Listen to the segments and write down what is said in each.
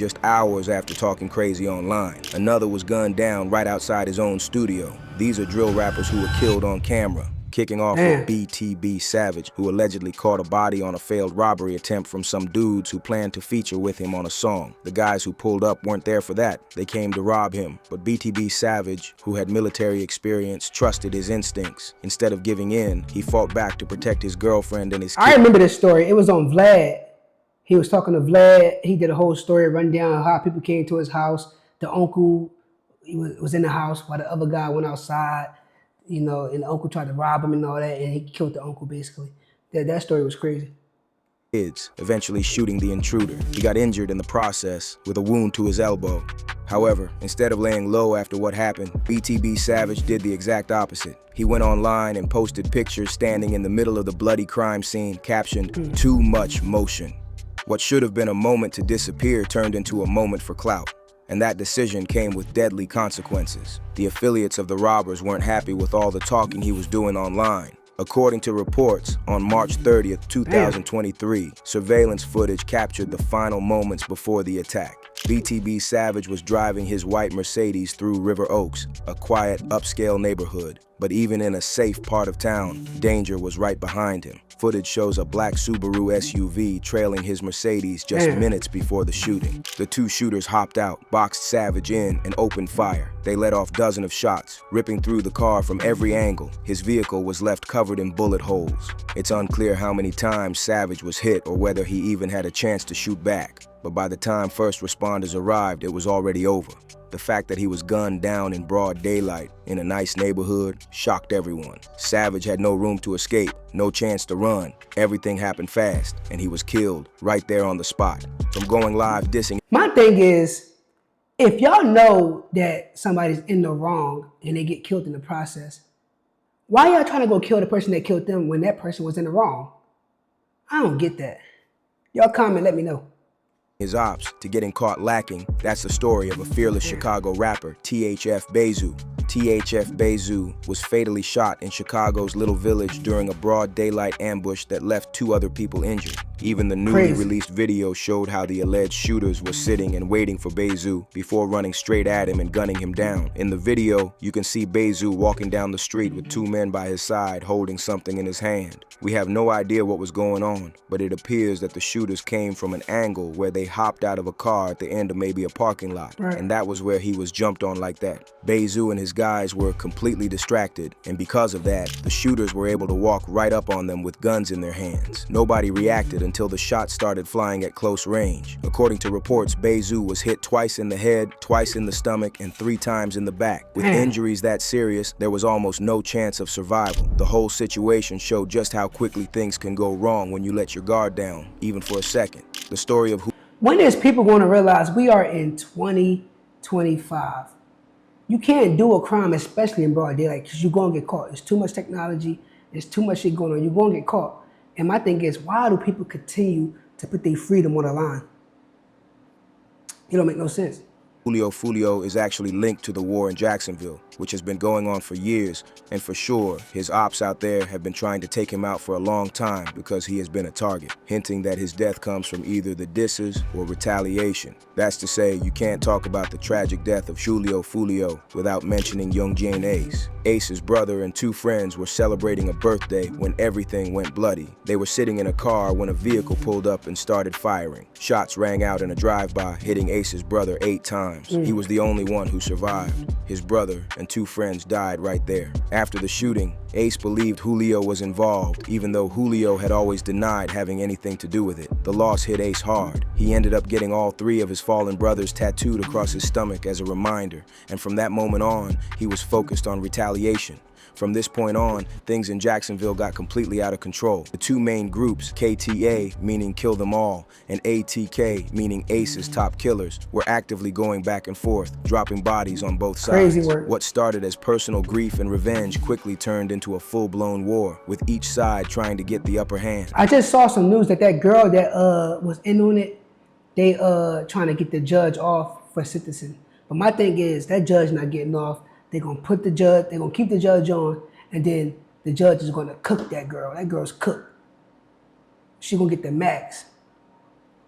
just hours after talking crazy online. Another was gunned down right outside his own studio. These are drill rappers who were killed on camera. Kicking off with BTB Savage, who allegedly caught a body on a failed robbery attempt from some dudes who planned to feature with him on a song. The guys who pulled up weren't there for that. They came to rob him. But BTB Savage, who had military experience, trusted his instincts. Instead of giving in, he fought back to protect his girlfriend and his kid. I remember this story. It was on Vlad. He was talking to Vlad. He did a whole story, run down how people came to his house. The uncle was in the house while the other guy went outside. You know, and the uncle tried to rob him and all that, and he killed the uncle basically. That story was crazy. Kids, eventually shooting the intruder. He got injured in the process with a wound to his elbow. However, instead of laying low after what happened, BTB Savage did the exact opposite. He went online and posted pictures standing in the middle of the bloody crime scene, captioned, "Too much motion." What should have been a moment to disappear turned into a moment for clout. And that decision came with deadly consequences. The affiliates of the robbers weren't happy with all the talking he was doing online. According to reports, on March 30th, 2023, surveillance footage captured the final moments before the attack. BTB Savage was driving his white Mercedes through River Oaks, a quiet, upscale neighborhood. But even in a safe part of town, danger was right behind him. Footage shows a black Subaru SUV trailing his Mercedes just minutes before the shooting. The two shooters hopped out, boxed Savage in, and opened fire. They let off dozens of shots, ripping through the car from every angle. His vehicle was left covered in bullet holes. It's unclear how many times Savage was hit or whether he even had a chance to shoot back. But by the time first responders arrived, it was already over. The fact that he was gunned down in broad daylight in a nice neighborhood shocked everyone. Savage had no room to escape, no chance to run. Everything happened fast, and he was killed right there on the spot. From going live dissing. My thing is, if y'all know that somebody's in the wrong and they get killed in the process, why y'all trying to go kill the person that killed them when that person was in the wrong? I don't get that. Y'all comment, let me know. His ops to getting caught lacking. That's the story of a fearless Chicago rapper, THF Bezu. THF Bezu was fatally shot in Chicago's Little Village during a broad daylight ambush that left 2 other people injured. Even the newly released video showed how the alleged shooters were sitting and waiting for Bezu before running straight at him and gunning him down. In the video, you can see Bezu walking down the street with 2 men by his side holding something in his hand. We have no idea what was going on, but it appears that the shooters came from an angle where they hopped out of a car at the end of maybe a parking lot, and that was where he was jumped on like that. Bezu and his guys were completely distracted, and because of that, the shooters were able to walk right up on them with guns in their hands. Nobody reacted until the shots started flying at close range. According to reports, Bezu was hit twice in the head, twice in the stomach, and 3 times in the back. With injuries that serious, there was almost no chance of survival. The whole situation showed just how quickly things can go wrong when you let your guard down, even for a second. The story of who. When is people going to realize we are in 2025? You can't do a crime, especially in broad daylight, because you're going to get caught. There's too much technology. There's too much shit going on. You're going to get caught. And my thing is, why do people continue to put their freedom on the line? It don't make no sense. Julio Foolio is actually linked to the war in Jacksonville, which has been going on for years, and for sure, his ops out there have been trying to take him out for a long time because he has been a target, hinting that his death comes from either the disses or retaliation. That's to say, you can't talk about the tragic death of Julio Foolio without mentioning Young Jane Ace. Ace's brother and 2 friends were celebrating a birthday when everything went bloody. They were sitting in a car when a vehicle pulled up and started firing. Shots rang out in a drive-by, hitting Ace's brother 8 times. He was the only one who survived. His brother and 2 friends died right there. After the shooting, Ace believed Julio was involved, even though Julio had always denied having anything to do with it. The loss hit Ace hard. He ended up getting all 3 of his fallen brothers tattooed across his stomach as a reminder, and from that moment on, he was focused on retaliation. From this point on, things in Jacksonville got completely out of control. The 2 main groups, KTA, meaning kill them all, and ATK, meaning Ace's top killers, were actively going back and forth, dropping bodies on both sides. Crazy work. What started as personal grief and revenge quickly turned into a full-blown war, with each side trying to get the upper hand. I just saw some news that girl that was in on it, they trying to get the judge off for sentencing. But my thing is, that judge not getting off. They're gonna keep the judge on, and then the judge is gonna cook that girl. That girl's cooked. She gonna get the max.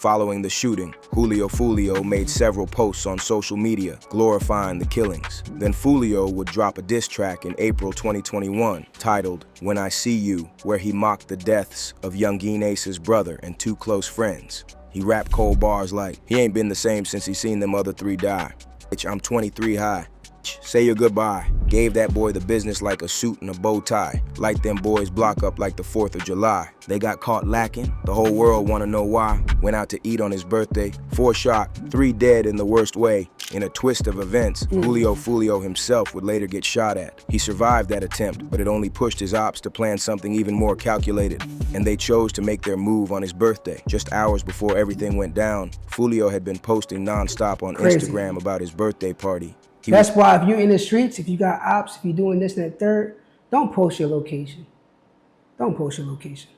Following the shooting, Julio Fulio made several posts on social media glorifying the killings. Then Fulio would drop a diss track in April 2021 titled When I See You, where he mocked the deaths of Youngeen Ace's brother and two close friends. He rapped cold bars like, he ain't been the same since he seen them other three die. Bitch, I'm 23 high. Say your goodbye. Gave that boy the business like a suit and a bow tie. Light them boys block up like the 4th of July. They got caught lacking. The whole world wanna know why. Went out to eat on his birthday. 4 shot, 3 dead in the worst way. In a twist of events, Julio Fulio himself would later get shot at. He survived that attempt, but it only pushed his ops to plan something even more calculated. And they chose to make their move on his birthday. Just hours before everything went down, Fulio had been posting nonstop on Instagram about his birthday party. That's why if you're in the streets, if you got ops, if you're doing this and that third, don't post your location. Don't post your location.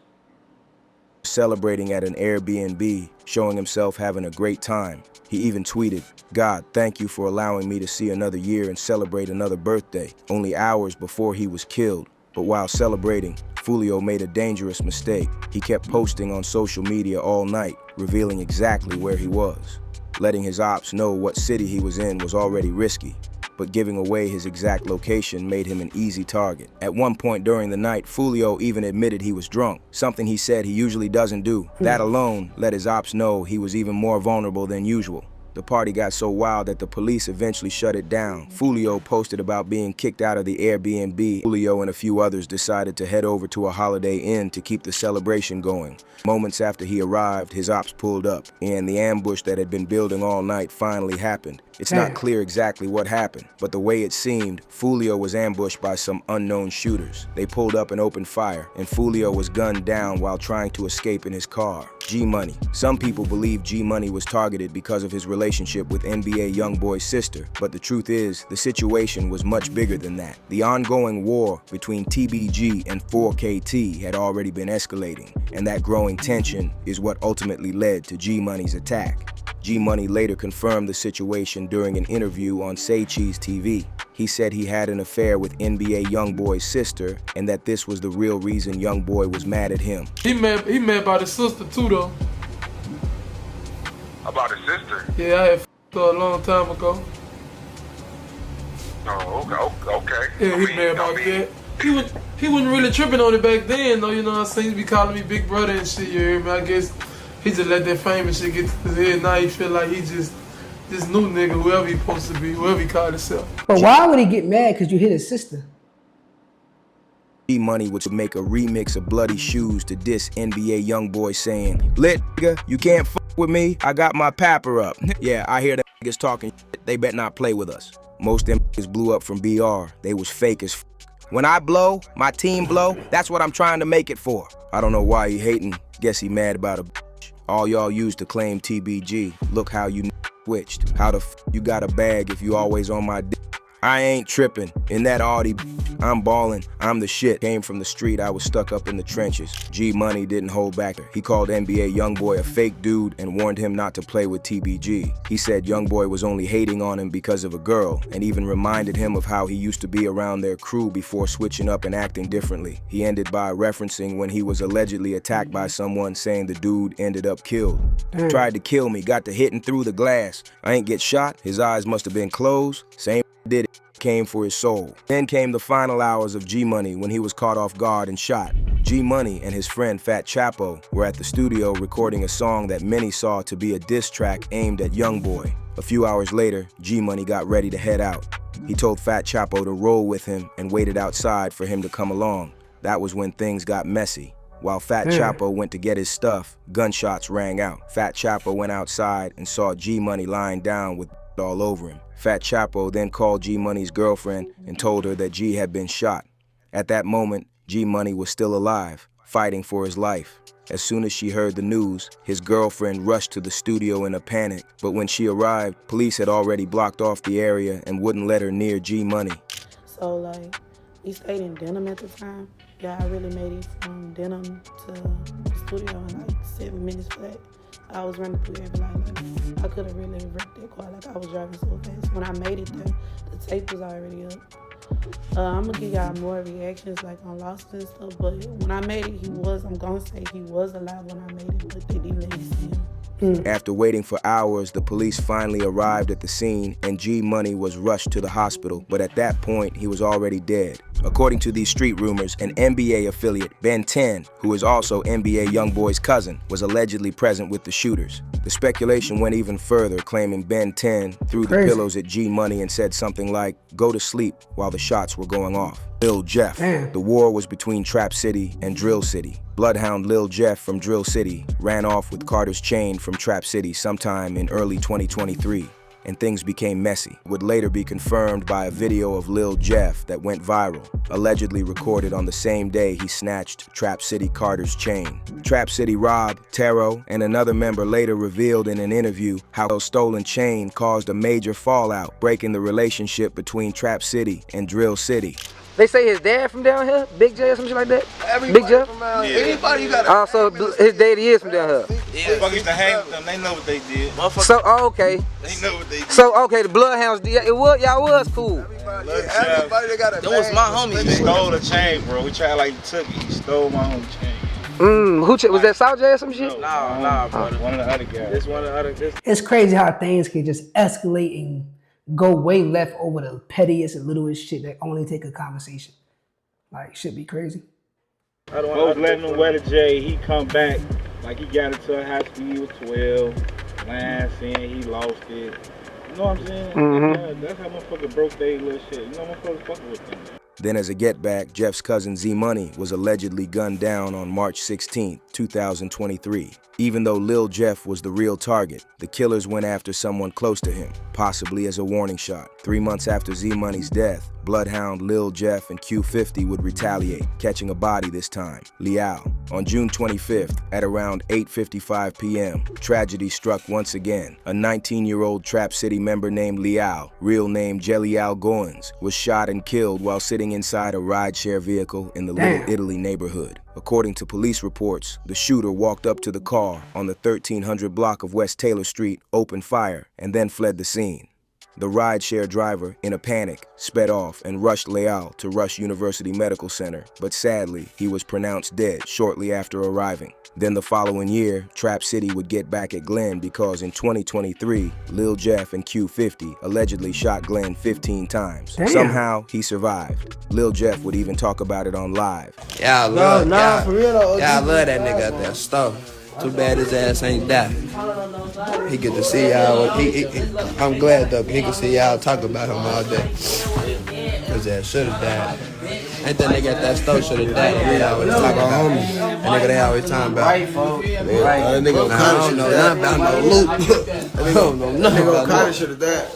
Celebrating at an Airbnb, showing himself having a great time. He even tweeted, God, thank you for allowing me to see another year and celebrate another birthday, only hours before he was killed. But while celebrating, Fulio made a dangerous mistake. He kept posting on social media all night, revealing exactly where he was. Letting his ops know what city he was in was already risky, but giving away his exact location made him an easy target. At one point during the night, Fulio even admitted he was drunk, something he said he usually doesn't do. That alone let his ops know he was even more vulnerable than usual. The party got so wild that the police eventually shut it down. Fulio posted about being kicked out of the Airbnb. Fulio and a few others decided to head over to a Holiday Inn to keep the celebration going. Moments after he arrived, his ops pulled up, and the ambush that had been building all night finally happened. It's not clear exactly what happened, but the way it seemed, Fulio was ambushed by some unknown shooters. They pulled up and opened fire, and Fulio was gunned down while trying to escape in his car. G-Money. Some people believe G-Money was targeted because of his relationship with NBA Youngboy's sister, but the truth is, the situation was much bigger than that. The ongoing war between TBG and 4KT had already been escalating, and that growing tension is what ultimately led to G-Money's attack. G-Money later confirmed the situation during an interview on Say Cheese TV. He said he had an affair with NBA Youngboy's sister and that this was the real reason Youngboy was mad at him. He mad about his sister too though. About his sister? Yeah, I had her a long time ago. Oh, okay. Yeah, he mad about that. He wasn't really tripping on it back then though, you know what I'm saying? He be calling me big brother and shit, you hear me? I guess he just let that fame and shit get to his head. Now he feel like he just this new nigga, whoever he supposed to be, whoever he called himself. But why would he get mad because you hit his sister? G-Money would make a remix of Bloody Shoes to diss NBA Youngboy saying, lit nigga, you can't fuck with me, I got my papper up. Yeah, I hear them niggas talking shit, they bet not play with us. Most them niggas blew up from BR, they was fake as f. When I blow, my team blow, that's what I'm trying to make it for. I don't know why he hating, guess he mad about a bitch. All y'all used to claim TBG, look how you switched. How the f you got a bag if you always on my dick? I ain't tripping. In that Audi, I'm ballin', I'm the shit. Came from the street, I was stuck up in the trenches. G-Money didn't hold back. He called NBA Youngboy a fake dude and warned him not to play with TBG. He said Youngboy was only hating on him because of a girl, and even reminded him of how he used to be around their crew before switching up and acting differently. He ended by referencing when he was allegedly attacked by someone, saying the dude ended up killed. Tried to kill me, got to hitting through the glass. I ain't get shot, his eyes must have been closed. Same did it. Came for his soul. Then came the final hours of G-Money when he was caught off guard and shot. G-Money and his friend Fat Chapo were at the studio recording a song that many saw to be a diss track aimed at Youngboy. A few hours later, G-Money got ready to head out. He told Fat Chapo to roll with him and waited outside for him to come along. That was when things got messy. While Fat Chapo went to get his stuff, gunshots rang out. Fat Chapo went outside and saw G-Money lying down with all over him. Fat Chapo then called G-Money's girlfriend and told her that G had been shot. At that moment, G-Money was still alive, fighting for his life. As soon as she heard the news, his girlfriend rushed to the studio in a panic, but when she arrived, police had already blocked off the area and wouldn't let her near G-Money. So like, we stayed in Denham at the time. Yeah, I really made it from Denham to the studio in like 7 minutes flat. I was running through every light. I could have really wrecked that car. Like, I was driving so fast. When I made it there, the tape was already up. I'm gonna give y'all more reactions like on Lost and stuff, but when I made it, I'm gonna say he was alive when I made it, but they didn't let me see him. After waiting for hours, the police finally arrived at the scene and G Money was rushed to the hospital, but at that point, he was already dead. According to these street rumors, an NBA affiliate, Ben 10, who is also NBA Youngboy's cousin, was allegedly present with the shooters. The speculation went even further, claiming Ben 10 threw the pillows at G Money and said something like, "Go to sleep," while the shots were going off. Lil Jeff. The war was between Trap City and Drill City. Bloodhound Lil Jeff from Drill City ran off with Carter's Chain from Trap City sometime in early 2023, and things became messy. It would later be confirmed by a video of Lil Jeff that went viral, allegedly recorded on the same day he snatched Trap City Carter's chain. Trap City Rob, Taro, and another member later revealed in an interview how a stolen chain caused a major fallout, breaking the relationship between Trap City and Drill City. They say his dad from down here, Big J or some shit like that. Big Jeff. Anybody you got. Also, his daddy is from down here. Yeah, fuck used to hang with them. They know what they did. So okay. They know what they did. So okay, the Bloodhounds. Y'all was cool. Everybody that got a. That was my homie. He stole the chain, bro. We tried like he took it. He stole my homie chain. Who was that? South J or some shit? Nah, brother. One of the other guys. This one of the other. It's crazy how things can just escalate and go way left over the pettiest and littlest shit that only take a conversation. Like, shit be crazy. I was letting him wear the J. He come back like he got into a high speed with 12. Line saying he lost it. You know what I'm saying? That's how motherfucker broke their little shit. You know motherfuckers fucking with them. Then as a get back, Jeff's cousin Z Money was allegedly gunned down on March 16, 2023. Even though Lil Jeff was the real target, the killers went after someone close to him, possibly as a warning shot. 3 months after Z Money's death, Bloodhound Lil Jeff and Q50 would retaliate, catching a body this time, Liao. On June 25th, at around 8:55 p.m., tragedy struck once again. A 19-year-old Trap City member named Liao, real name Jelial Goins, was shot and killed while sitting inside a rideshare vehicle in the Little Italy neighborhood. According to police reports, the shooter walked up to the car on the 1300 block of West Taylor Street, opened fire, and then fled the scene. The rideshare driver, in a panic, sped off and rushed Leal to Rush University Medical Center, but sadly, he was pronounced dead shortly after arriving. Then the following year, Trap City would get back at Glenn because in 2023, Lil Jeff and Q50 allegedly shot Glenn 15 times. Somehow, he survived. Lil Jeff would even talk about it on Live. Yeah, I love that nigga at that store. Too bad his ass ain't die. He get to see y'all. I'm glad though, he can see y'all talk about him all day. His ass should have died. Ain't that nigga at that store should have died? They always talk about homies. That nigga they always talking about. Right, folks. I don't know nothing about no loot. I don't know nothing about no should have died.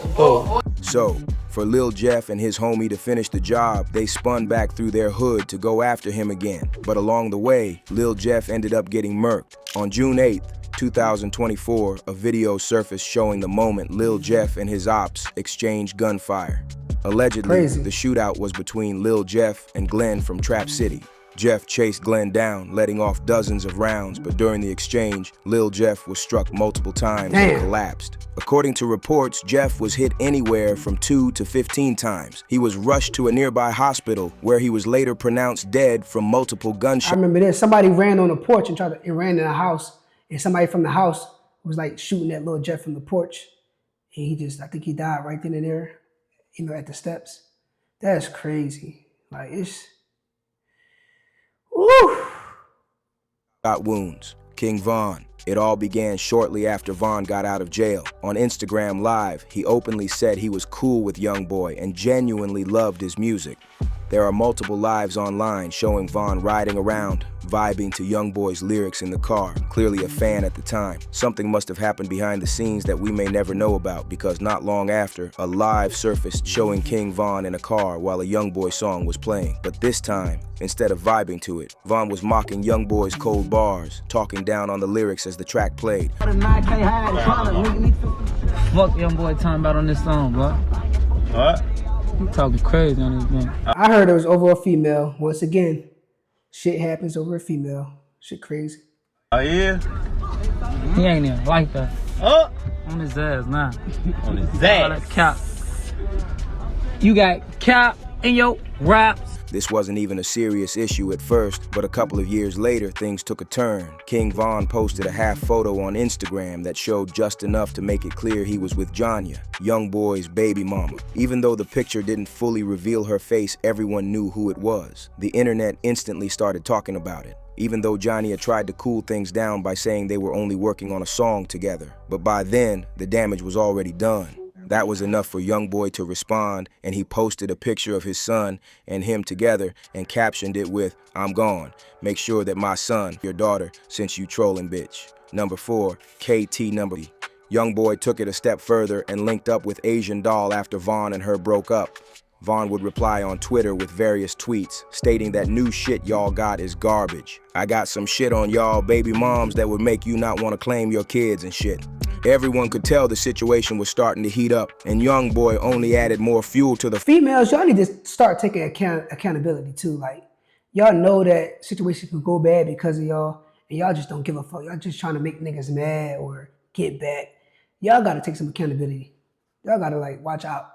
So, for Lil Jeff and his homie to finish the job, they spun back through their hood to go after him again. But along the way, Lil Jeff ended up getting murked. On June 8th, 2024, a video surfaced showing the moment Lil Jeff and his ops exchanged gunfire. Allegedly, the shootout was between Lil Jeff and Glenn from Trap City. Jeff chased Glenn down, letting off dozens of rounds, but during the exchange, Lil Jeff was struck multiple times and collapsed. According to reports, Jeff was hit anywhere from 2 to 15 times. He was rushed to a nearby hospital where he was later pronounced dead from multiple gunshots. I remember this. Somebody ran on the porch and ran in a house, and somebody from the house was like shooting at Lil Jeff from the porch. And I think he died right then and there, at the steps. That's crazy. Like, it's... Woo! Got wounds. King Von. It all began shortly after Von got out of jail. On Instagram Live, he openly said he was cool with Youngboy and genuinely loved his music. There are multiple lives online showing Von riding around, vibing to Youngboy's lyrics in the car, clearly a fan at the time. Something must have happened behind the scenes that we may never know about because not long after, a live surfaced showing King Von in a car while a Youngboy song was playing. But this time, instead of vibing to it, Von was mocking Youngboy's cold bars, talking down on the lyrics as the track played. Fuck Youngboy talking about on this song, bro. What? You talking crazy on this man. I heard it was over a female. Once again, shit happens over a female. Shit crazy. Oh, yeah? He ain't even like that. Oh! On his ass, nah. On his All that ass. cap. You got Cap, in your raps. This wasn't even a serious issue at first, but a couple of years later, things took a turn. King Von posted a half photo on Instagram that showed just enough to make it clear he was with Janya, Youngboy's baby mama. Even though the picture didn't fully reveal her face, everyone knew who it was. The internet instantly started talking about it, even though Janya tried to cool things down by saying they were only working on a song together. But by then, the damage was already done. That was enough for Youngboy to respond, and he posted a picture of his son and him together and captioned it with, "I'm gone. Make sure that my son, your daughter, since you trolling bitch." Number 4, KT number. Youngboy took it a step further and linked up with Asian Doll after Von and her broke up. Von would reply on Twitter with various tweets, stating that new shit y'all got is garbage. I got some shit on y'all baby moms that would make you not want to claim your kids and shit. Everyone could tell the situation was starting to heat up, and Youngboy only added more fuel to the Females, y'all need to start taking accountability too. Like, y'all know that situations can go bad because of y'all, and y'all just don't give a fuck. Y'all just trying to make niggas mad or get back. Y'all gotta take some accountability. Y'all gotta, like, watch out.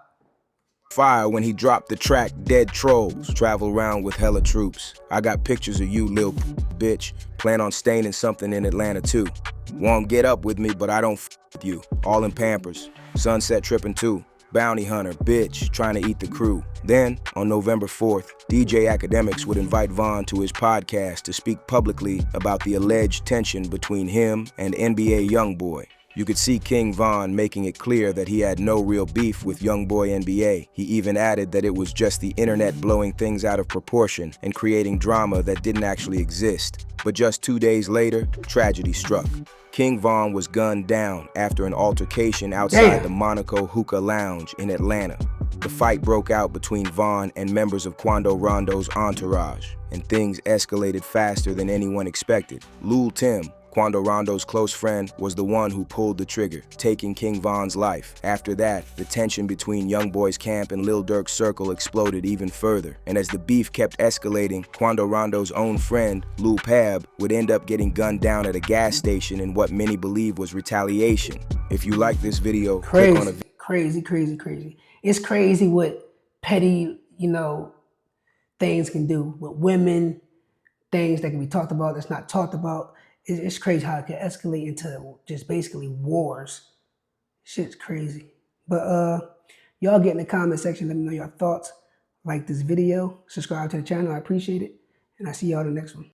fire when he dropped the track Dead Trolls, travel around with hella troops. I got pictures of you, lil bitch. Plan on staying in something in Atlanta too. Won't get up with me, but I don't with you. All in Pampers. Sunset tripping too. Bounty hunter, bitch, trying to eat the crew. Then, on November 4th, DJ Academics would invite Von to his podcast to speak publicly about the alleged tension between him and NBA Youngboy. You could see King Von making it clear that he had no real beef with Youngboy NBA. He even added that it was just the internet blowing things out of proportion and creating drama that didn't actually exist. But just 2 days later, tragedy struck. King Von was gunned down after an altercation outside the Monaco Hookah Lounge in Atlanta. The fight broke out between Von and members of Quando Rondo's entourage, and things escalated faster than anyone expected. Lul Tim, Quando Rondo's close friend, was the one who pulled the trigger, taking King Von's life. After that, the tension between Youngboy's camp and Lil Durk's circle exploded even further. And as the beef kept escalating, Quando Rondo's own friend, Lil Pab, would end up getting gunned down at a gas station in what many believe was retaliation. If you like this video, click on a Crazy. It's crazy what petty, things can do with women, things that can be talked about that's not talked about. It's crazy how it can escalate into just basically wars. Shit's crazy. But y'all get in the comment section, let me know your thoughts. Like this video, subscribe to the channel, I appreciate it. And I'll see y'all in the next one.